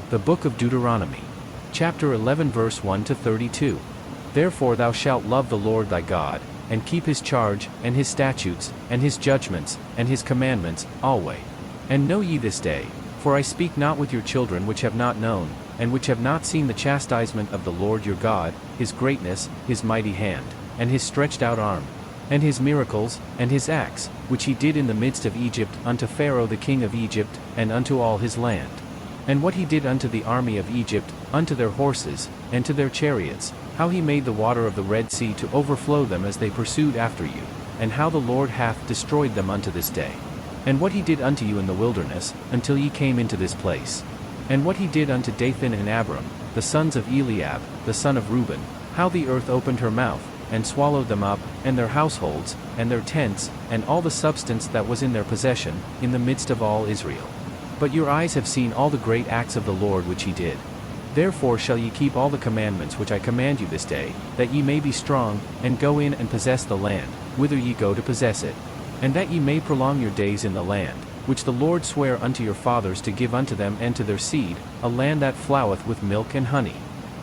The book of Deuteronomy. Chapter 11 verse 1 to 32. Therefore thou shalt love the Lord thy God, and keep his charge, and his statutes, and his judgments, and his commandments, alway. And know ye this day, for I speak not with your children which have not known, and which have not seen the chastisement of the Lord your God, his greatness, his mighty hand, and his stretched out arm, and his miracles, and his acts, which he did in the midst of Egypt unto Pharaoh the king of Egypt, and unto all his land. And what he did unto the army of Egypt, unto their horses, and to their chariots, how he made the water of the Red Sea to overflow them as they pursued after you, and how the Lord hath destroyed them unto this day. And what he did unto you in the wilderness, until ye came into this place. And what he did unto Dathan and Abiram, the sons of Eliab, the son of Reuben, how the earth opened her mouth, and swallowed them up, and their households, and their tents, and all the substance that was in their possession, in the midst of all Israel. But your eyes have seen all the great acts of the Lord which he did. Therefore shall ye keep all the commandments which I command you this day, that ye may be strong, and go in and possess the land, whither ye go to possess it. And that ye may prolong your days in the land, which the Lord sware unto your fathers to give unto them and to their seed, a land that floweth with milk and honey.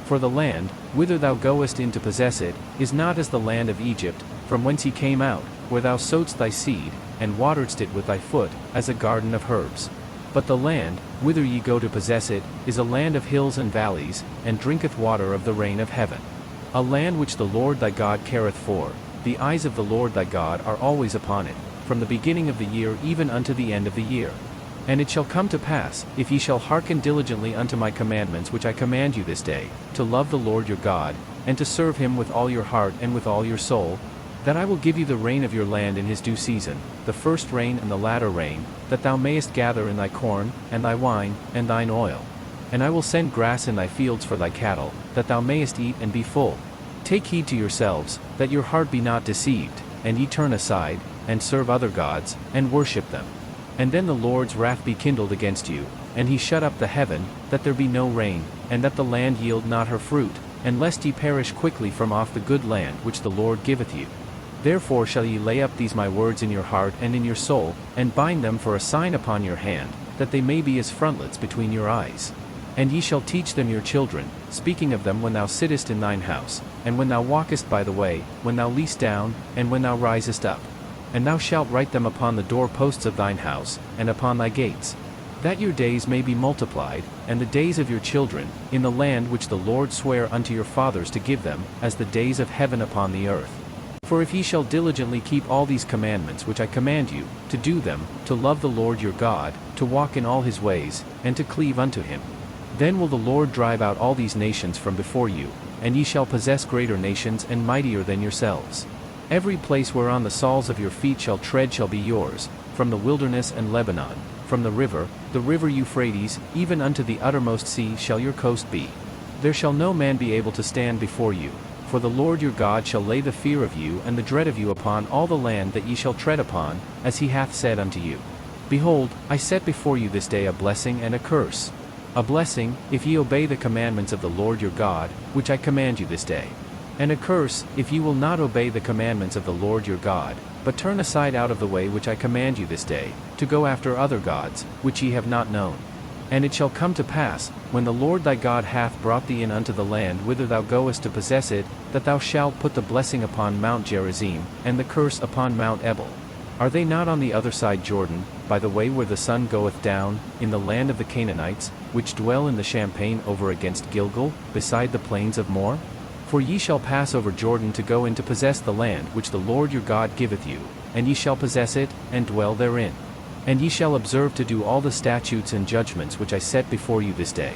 For the land, whither thou goest in to possess it, is not as the land of Egypt, from whence ye came out, where thou sowedst thy seed, and wateredst it with thy foot, as a garden of herbs. But the land, whither ye go to possess it, is a land of hills and valleys, and drinketh water of the rain of heaven. A land which the Lord thy God careth for, the eyes of the Lord thy God are always upon it, from the beginning of the year even unto the end of the year. And it shall come to pass, if ye shall hearken diligently unto my commandments which I command you this day, to love the Lord your God, and to serve him with all your heart and with all your soul, that I will give you the rain of your land in his due season, the first rain and the latter rain, that thou mayest gather in thy corn, and thy wine, and thine oil. And I will send grass in thy fields for thy cattle, that thou mayest eat and be full. Take heed to yourselves, that your heart be not deceived, and ye turn aside, and serve other gods, and worship them. And then the Lord's wrath be kindled against you, and he shut up the heaven, that there be no rain, and that the land yield not her fruit, and lest ye perish quickly from off the good land which the Lord giveth you. Therefore shall ye lay up these my words in your heart and in your soul, and bind them for a sign upon your hand, that they may be as frontlets between your eyes. And ye shall teach them your children, speaking of them when thou sittest in thine house, and when thou walkest by the way, when thou liest down, and when thou risest up. And thou shalt write them upon the doorposts of thine house, and upon thy gates, that your days may be multiplied, and the days of your children, in the land which the Lord sware unto your fathers to give them, as the days of heaven upon the earth. For if ye shall diligently keep all these commandments which I command you, to do them, to love the Lord your God, to walk in all his ways, and to cleave unto him, then will the Lord drive out all these nations from before you, and ye shall possess greater nations and mightier than yourselves. Every place whereon the soles of your feet shall tread shall be yours, from the wilderness and Lebanon, from the river Euphrates, even unto the uttermost sea shall your coast be. There shall no man be able to stand before you. For the Lord your God shall lay the fear of you and the dread of you upon all the land that ye shall tread upon, as he hath said unto you. Behold, I set before you this day a blessing and a curse. A blessing, if ye obey the commandments of the Lord your God, which I command you this day. And a curse, if ye will not obey the commandments of the Lord your God, but turn aside out of the way which I command you this day, to go after other gods, which ye have not known. And it shall come to pass, when the Lord thy God hath brought thee in unto the land whither thou goest to possess it, that thou shalt put the blessing upon Mount Gerizim, and the curse upon Mount Ebal. Are they not on the other side Jordan, by the way where the sun goeth down, in the land of the Canaanites, which dwell in the champaign over against Gilgal, beside the plains of Moor? For ye shall pass over Jordan to go in to possess the land which the Lord your God giveth you, and ye shall possess it, and dwell therein. And ye shall observe to do all the statutes and judgments which I set before you this day.